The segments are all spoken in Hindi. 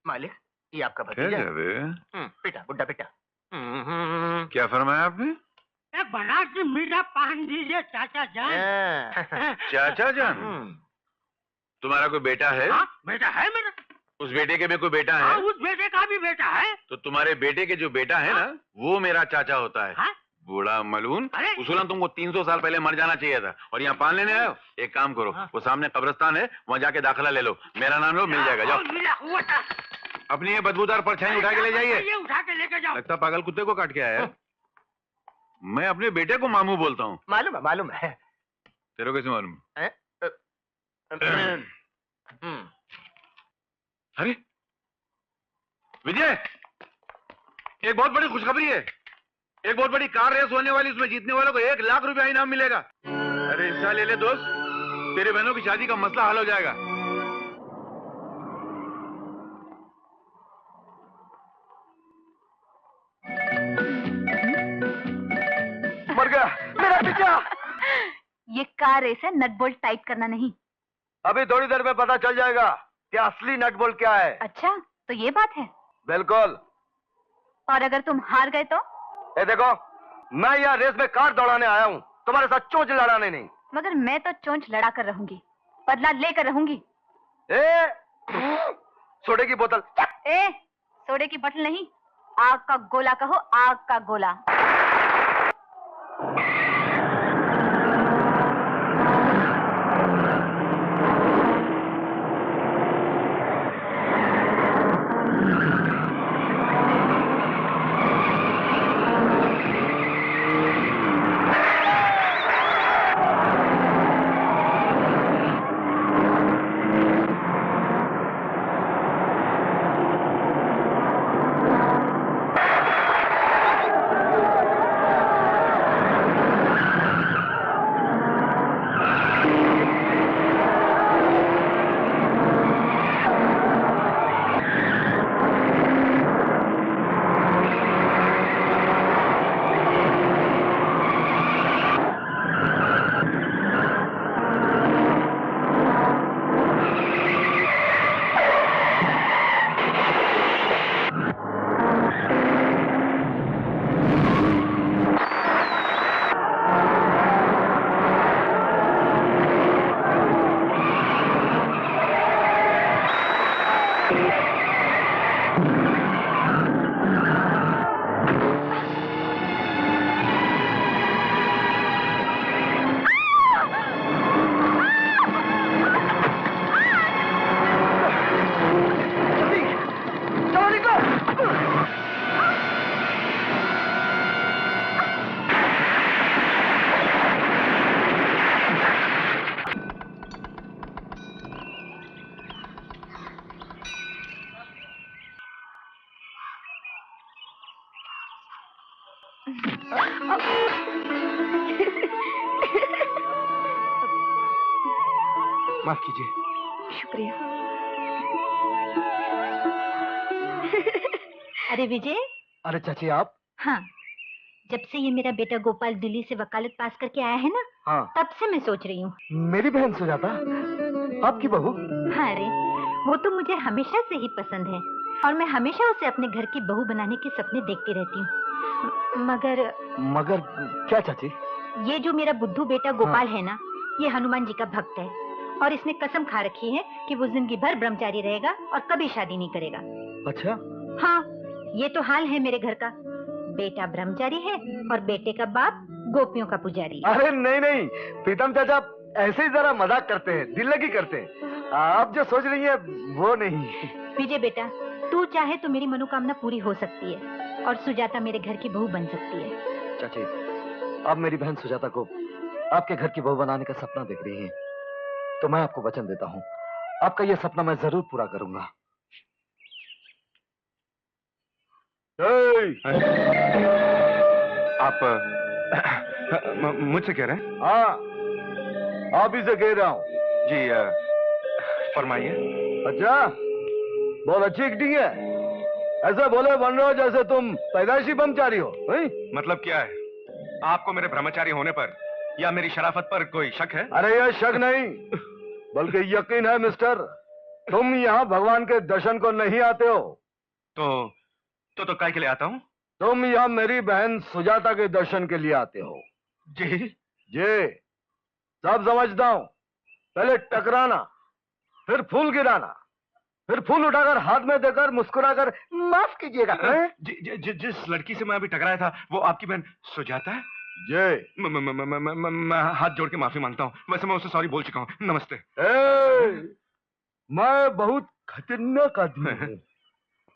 मालिक, ये आपका भतीजा है। बेटा, बुड्ढा बेटा। क्या फरमाया आपने? एक बना के मीठा पान दीजिए चाचा जान। चाचा जान, तुम्हारा कोई बेटा है? हाँ, बेटा है मेरा। उस बेटे के भी कोई बेटा है? हाँ, उस बेटे का भी बेटा है। तो तुम्हारे बेटे के जो बेटा है ना, वो मेरा चाचा होता है। हाँ? बूढ़ा मलून, उसूलन तुमको 300 साल पहले मर जाना चाहिए था और यहाँ पान लेने आए हो। एक काम करो, वो सामने कब्रिस्तान है, वहाँ जाके दाखिला ले लो, मेरा नाम लो, मिल जाएगा। जाओ अपनी ये बदबूदार परछाई उठा के ले जाइए। उठा के लेके जाओ। लगता पागल कुत्ते को काट के आया है। मैं अपने बेटे को मामू बोलता हूँ। मालूम है। तेरे को कैसे मालूम? अरे विजय, एक बहुत बड़ी खुशखबरी है। एक बहुत बड़ी कार रेस होने वाली, उसमें जीतने वालों को 1 लाख रुपया इनाम मिलेगा। अरे हिस्सा ले ले दोस्त, तेरे बहनों की शादी का मसला हल हो जाएगा। मर गया मेरा बेटा। ये कार रेस है, नट बोल्ट टाइट करना नहीं। अभी थोड़ी देर में पता चल जाएगा कि असली नट बोल्ट क्या है। अच्छा, तो ये बात है। बिल्कुल। और अगर तुम हार गए तो? ए देखो, मैं यहाँ रेस में कार दौड़ाने आया हूँ, तुम्हारे साथ चोंच लड़ाने नहीं। मगर मैं तो चोंच लड़ा कर रहूंगी, बदला लेकर रहूंगी। सोडे की बोतल। सोडे की बोतल नहीं, आग का गोला कहो, आग का गोला। माफ कीजिए। शुक्रिया। अरे विजय। अरे चाची आप? हाँ, जब से ये मेरा बेटा गोपाल दिल्ली से वकालत पास करके आया है ना, हाँ, तब से मैं सोच रही हूँ। मेरी बहन सुजाता, आपकी बहू? हाँ रे, वो तो मुझे हमेशा से ही पसंद है और मैं हमेशा उसे अपने घर की बहू बनाने के सपने देखती रहती हूँ। मगर क्या चाची? ये जो मेरा बुद्धू बेटा गोपाल है ना, ये हनुमान जी का भक्त है और इसने कसम खा रखी है कि वो जिंदगी भर ब्रह्मचारी रहेगा और कभी शादी नहीं करेगा। अच्छा? हाँ, ये तो हाल है मेरे घर का। बेटा ब्रह्मचारी है और बेटे का बाप गोपियों का पुजारी। अरे नहीं, प्रीतम चाचा ऐसे ही जरा मजाक करते हैं, दिल लगी करते हैं। आप जो सोच रही है वो नहीं। विजय बेटा, तू चाहे तो मेरी मनोकामना पूरी हो सकती है और सुजाता मेरे घर की बहू बन सकती है। चाची, अब मेरी बहन सुजाता को आपके घर की बहू बनाने का सपना देख रही है, तो मैं आपको वचन देता हूँ, आपका यह सपना मैं जरूर पूरा करूंगा। आप मुझसे कह रहे हैं? हाँ, आप ही से कह रहा हूँ। जी, फरमाइए। अच्छा, बहुत अच्छी एक्टिंग है। ऐसे बोले बन रहे हो जैसे तुम पैदाइशी ब्रह्मचारी हो। मतलब क्या है? आपको मेरे ब्रह्मचारी होने पर या मेरी शराफत पर कोई शक है? अरे यह शक नहीं बल्कि यकीन है मिस्टर। तुम यहाँ भगवान के दर्शन को नहीं आते हो? तो काय के लिए आता हूँ? तुम यहाँ मेरी बहन सुजाता के दर्शन के लिए आते हो। जी जी, सब समझता हूँ। पहले टकराना, फिर फूल गिराना, फिर फूल उठाकर हाथ में देकर मुस्कुराकर माफ कीजिएगा। जिस लड़की से मैं अभी टकराया था वो आपकी बहन सुजाता है? जी। मैं हाथ जोड़ के माफी मांगता हूँ। वैसे मैं उससे सॉरी बोल चुका हूँ। नमस्ते। मैं बहुत खतरनाक आदमी हूँ।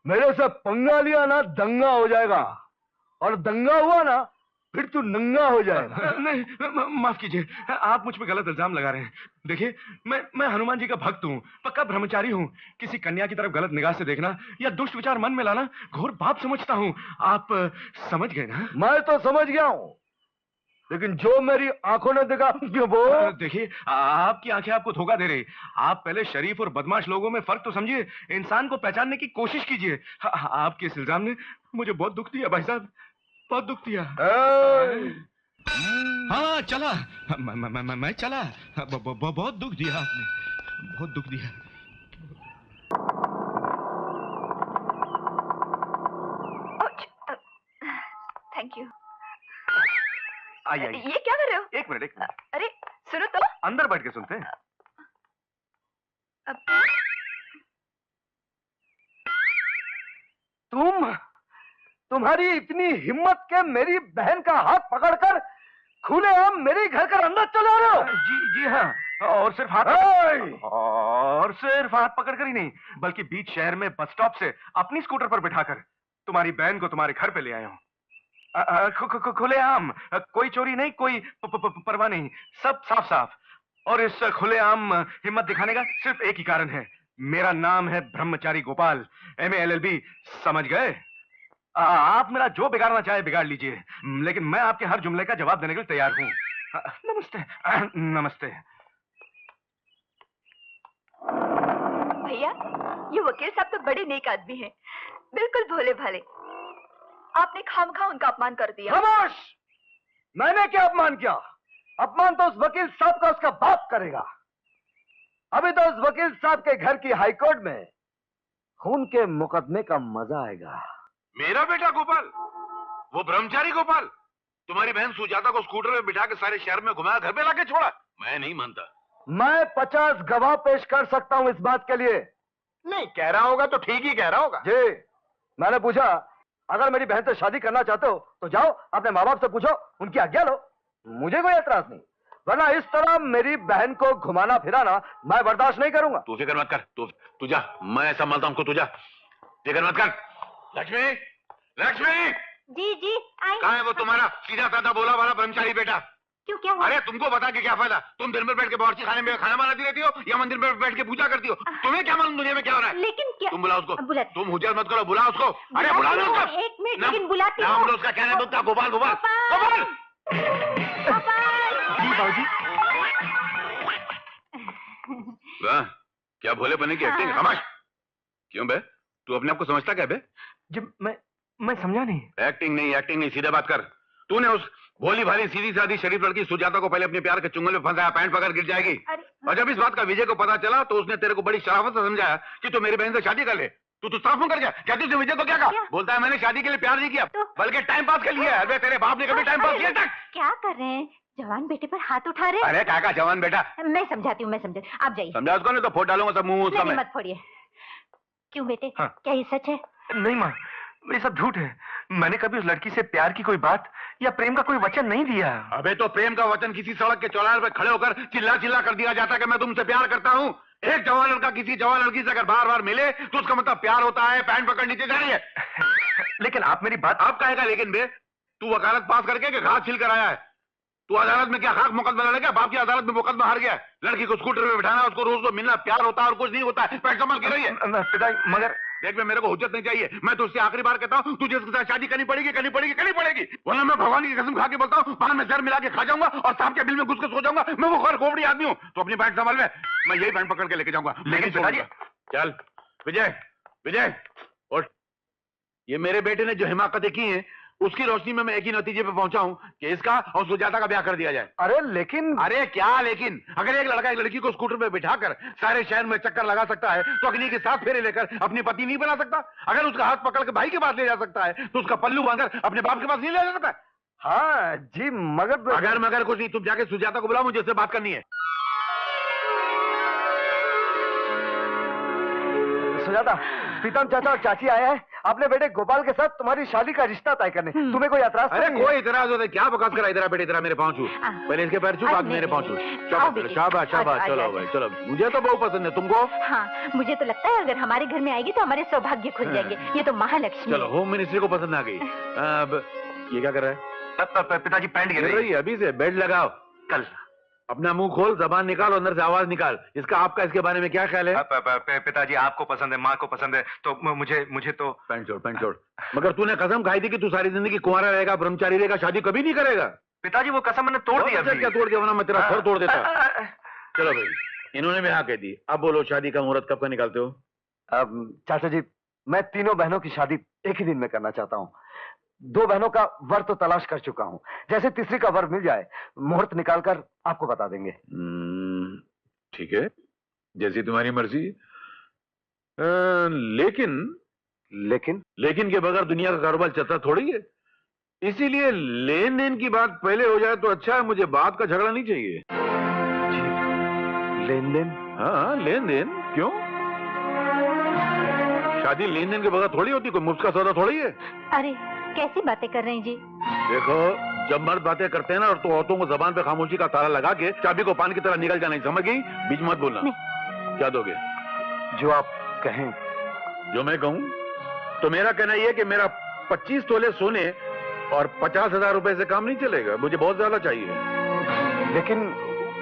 मेरे से पंगा लिया ना दंगा हो जाएगा, और दंगा हुआ ना फिर तू नंगा हो जाएगा। नहीं, माफ कीजिए, आप मुझ पे गलत इल्जाम लगा रहे हैं। देखिए, मैं हनुमान जी का भक्त हूँ, पक्का ब्रह्मचारी हूँ। किसी कन्या की तरफ गलत निगाह से देखना या दुष्ट विचार मन में लाना घोर पाप समझता हूँ। आप समझ गए ना? मैं तो समझ गया हूँ, लेकिन जो मेरी आंखों ने देखा वो। देखिए, आपकी आंखें आपको धोखा दे रही। आप पहले शरीफ और बदमाश लोगों में फर्क तो समझिए, इंसान को पहचानने की कोशिश कीजिए। आपके इस इल्जाम ने मुझे बहुत दुख दिया भाई साहब, बहुत दुख दिया। हाँ चला, मैं चला। बहुत दुख दिया आपने, बहुत दुख दिया। Thank you. आइए। ये क्या कर रहे हो? एक मिनट। अरे सुनो तो। अंदर बैठ के सुनते हैं। तुम्हारी इतनी हिम्मत के मेरी बहन का हाथ पकड़कर खुलेआम मेरे घर के अंदर चला रहे हो? जी हाँ, और सिर्फ हाथ पकड़कर ही नहीं, बल्कि बीच शहर में बस स्टॉप से अपनी स्कूटर पर बिठाकर तुम्हारी बहन को तुम्हारे घर पे ले आया हूँ। खुलेआम, कोई चोरी नहीं, कोई परवाह नहीं, सब साफ साफ। और इस खुलेआम हिम्मत दिखाने का सिर्फ एक ही कारण है, मेरा नाम है ब्रह्मचारी गोपाल, MA LLB। समझ गए? आप मेरा जो बिगाड़ना चाहे बिगाड़ लीजिए, लेकिन मैं आपके हर जुमले का जवाब देने के लिए तैयार हूँ। नमस्ते। नमस्ते भैया, ये वकील साहब तो बड़े नेक आदमी हैं, बिल्कुल भोले भाले। आपने खामखा उनका अपमान कर दिया। खामोश! मैंने क्या अपमान किया? अपमान तो उस वकील साहब का उसका बाप करेगा। अभी तो उस वकील साहब के घर की हाईकोर्ट में खून के मुकदमे का मजा आएगा। मेरा बेटा गोपाल, वो ब्रह्मचारी गोपाल, तुम्हारी बहन सुजाता को स्कूटर में बिठा के सारे शहर में घुमाया, घर पे लाके छोड़ा? मैं नहीं मानता। मैं 50 गवाह पेश कर सकता हूं इस बात के लिए। नहीं, कह रहा होगा तो ठीक ही कह रहा होगा। जी, मैंने पूछा, अगर मेरी बहन से शादी करना चाहते हो तो जाओ अपने माँ बाप से पूछो, उनकी आज्ञा लो, मुझे कोई एतराज नहीं। वरना इस तरह मेरी बहन को घुमाना फिराना मैं बर्दाश्त नहीं करूंगा। तू फिक्र मत कर, तू जा, मैं ऐसा मानता हूं, तू जा, फिक्र मत कर। लक्ष्मी, लक्ष्मी! जी आई। कहाँ है वो तुम्हारा सीधा साधा बोला वाला ब्रह्मचारी बेटा? क्यों, क्या हुआ? अरे तुमको बता के क्या फायदा? तुम दिन भर बैठ के बावर्ची खाने में खाना बनाती रहती हो या मंदिर में बैठ के पूजा करती हो? तुम्हें क्या मालूम दुनिया में क्या हो रहा है? लेकिन क्या? तुम बुलाओ उसको। बुला। तुम हुज्जत मत करो, बुलाओ उसको। अरे बुलाओ ना उसको। एक मिनट, लेकिन बुलाती हूँ। नाम लो उसका, क्या नाम उसका? गोपाल, गोपाल, गोपाल। जी बाबूजी। वाह, क्या भोले बने की एक्टिंग। खामोश। क्यों बे, तू अपने आप को समझता क्या बे? जब मैं समझा नहीं। एक्टिंग नहीं, सीधे बात कर। तूने उस भोली भाली सीधी सादी शरीफ लड़की सुजाता को पहले अपने प्यार के चुंगल में फंसाया, पैंट पकड़ गिर जाएगी। और जब इस बात का विजय को पता चला तो उसने तेरे को बड़ी शराफत से समझाया कि तू मेरी बहन से शादी कर ले। तू साफ मुंह कर गया। क्या तुझे विजय को क्या कहा? बोलता है मैंने शादी के लिए प्यार नहीं किया, बल्कि टाइम पास के लिए। अरे तेरे बाप ने कभी टाइम पास किया था? क्या कर रहे हैं? जवान बेटे पर हाथ उठा रहे? अरे काका जवान बेटा। मैं समझाती हूँ, आप जाइए। समझा उसको, नहीं तो फोड़ डालूंगा सब मुंह उसका मैं। मत फोड़िए। क्यों बेटे, हाँ। क्या ये सच है? नहीं माँ, ये सब झूठ है। मैंने कभी उस लड़की से प्यार की कोई बात या प्रेम का कोई वचन नहीं दिया। अबे तो प्रेम का वचन किसी सड़क के चौराहे पर खड़े होकर चिल्ला चिल्ला कर दिया जाता है कि मैं तुमसे प्यार करता हूँ। एक जवान लड़का किसी जवान लड़की से अगर बार बार मिले तो उसका मतलब प्यार होता है, पैंट पकड़ नीचे जा रही है। लेकिन आप मेरी बात। आप कहेगा लेकिन बे, तू वकालत पास करके कि घास छिल कर आया है? तू अदालत में क्या खाक मुकदमा लड़ेगा? बाप की अदालत में मुकदमा हार गया। लड़की को स्कूटर में बिठाना, उसको रोज मिलना, प्यार होता है और कुछ नहीं होता है। पैंट संभाल के रही है। पिताजी मगर देख मेरे को हुज्जत नहीं चाहिए। मैं तो उससे आखिरी बार कहता हूँ तुझे उसके साथ शादी करनी पड़ेगी, करनी पड़ेगी, करनी पड़ेगी। वरना मैं भगवान की कसम खा के बोलता हूँ, पान में जहर मिला के खा जाऊंगा और सांप के बिल में घुस के सो जाऊंगा। मैं वो खैर खोपड़ी आदमी हूँ। तो अपनी पैंट संभाल में, मैं यही पैंट पकड़ के लेके जाऊंगा। लेकिन पिताजी। चल विजय, विजय उठ। ये मेरे बेटे ने जो हिमाकतें की हैं उसकी रोशनी में मैं एक ही नतीजे पे पहुंचा हूं कि इसका और सुजाता का ब्याह कर दिया जाए। अरे लेकिन अरे क्या लेकिन? अगर एक लड़का एक लड़की को स्कूटर पे बिठाकर सारे शहर में चक्कर लगा सकता है तो अग्नि के 7 फेरे लेकर अपनी पति नहीं बना सकता? अगर उसका हाथ पकड़ के भाई के पास ले जा सकता है तो उसका पल्लू बांधकर अपने बाप के पास नहीं ले जा सकता? हाँ जी, मगर अगर मगर कुछ नहीं, तुम जाके सुजाता को बुलाओ, मुझे उससे बात करनी है। सुजाता, प्रीतम चाचा और चाची आए हैं अपने बेटे गोपाल के साथ तुम्हारी शादी का रिश्ता तय करने। तुम्हें कोई एतराज तो अरे नहीं है? कोई इतराज होता है क्या? बकवास करा, इधर आ बेटे, इधर आ, मेरे पाँव छू। पहले इसके पैर छू, बाद मेरे पाँव छू। शाबाश शाबाश शाबाश, चलो भाई चलो। मुझे तो बहुत पसंद है, तुमको? हाँ, मुझे तो लगता है अगर हमारे घर में आएगी तो हमारे सौभाग्य खुल जाएंगे। ये तो महालक्ष्मी चलो, होम मिनिस्ट्री को पसंद आ गई। अब ये क्या कर रहा है? पिताजी पैंट गिर गिर रही है अभी से। बेल्ट लगाओ। कल अपना मुंह खोल, जबान निकाल, अंदर से आवाज निकाल। इसका आपका इसके बारे में क्या ख्याल है? पिताजी आपको पसंद है, माँ को पसंद है, तो मुझे तो पैंट छोड़, पैंट छोड़। मगर तूने कसम खाई थी कि तू सारी जिंदगी कुंवारा रहेगा, ब्रह्मचारी रहेगा, शादी कभी नहीं करेगा। पिताजी वो कसम मैंने तोड़ दी। क्या तोड़ दिया? वरना मैं तेरा सर तोड़ देता। चलो भाई, इन्होंने भी हाँ कह दी। अब बोलो, शादी का मुहूर्त कब का निकालते हो? चाचा जी, मैं तीनों बहनों की शादी एक ही दिन में करना चाहता हूँ। 2 बहनों का वर तो तलाश कर चुका हूँ। जैसे तीसरी का वर मिल जाए, मुहूर्त निकालकर आपको बता देंगे। ठीक है, जैसी तुम्हारी मर्जी। लेकिन लेकिन के बगैर दुनिया का कारोबार चलता थोड़ी है। इसीलिए लेन देन की बात पहले हो जाए तो अच्छा है। मुझे बात का झगड़ा नहीं चाहिए। लेन देन? हाँ, लेन देन। क्यों? शादी लेन देन के बगैर थोड़ी होती, कोई मुफ्त का सौदा थोड़ी है। अरे कैसी बातें कर रहे हैं जी? देखो, जब मर्द बातें करते हैं ना, और तो औरतों को जबान पे खामोशी का ताला लगा के चाबी को पान की तरह निकल जाना, समझ गई? बीच मत बोलना। क्या दोगे? जो आप कहें। जो मैं कहूं? तो मेरा कहना यह है कि मेरा 25 तोले सोने और 50,000 रुपए से काम नहीं चलेगा। मुझे बहुत ज्यादा चाहिए। लेकिन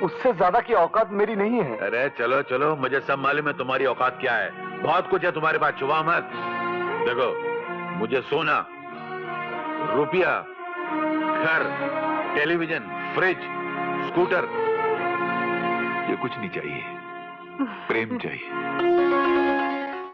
उससे ज्यादा की औकात मेरी नहीं है। अरे चलो चलो, मुझे सब मालूम है तुम्हारी औकात क्या है। बहुत कुछ है तुम्हारे पास, छुपा मत। देखो, मुझे सोना, रुपया, घर, टेलीविजन, फ्रिज, स्कूटर, ये कुछ नहीं चाहिए। प्रेम चाहिए।